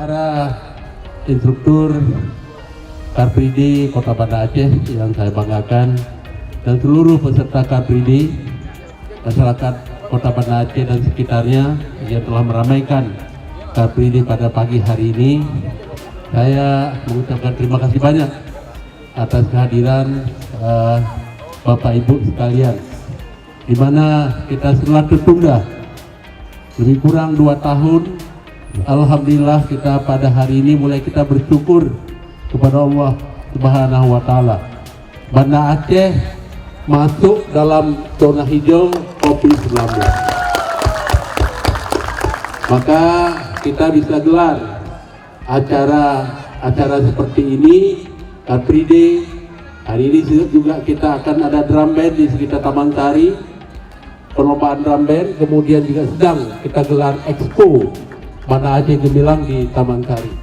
para instruktur Car Free Day Kota Banda Aceh yang saya banggakan, dan seluruh peserta Car Free Day, masyarakat Kota Banda Aceh dan sekitarnya yang telah meramaikan Car Free Day pada pagi hari ini. Saya mengucapkan terima kasih banyak atas kehadiran Bapak Ibu sekalian, di mana kita setelah tertunda lebih kurang 2 tahun. Alhamdulillah kita pada hari ini mulai kita bersyukur kepada Allah Subhanahu wa Ta'ala. Banda Aceh masuk dalam zona hijau COVID-19. Maka kita bisa gelar acara seperti ini, Car Free Day. Hari ini juga kita akan ada drum band di sekitar Taman Sari, perlombaan drum band. Kemudian juga sedang kita gelar Expo Banda Aceh Gemilang di Taman Sari.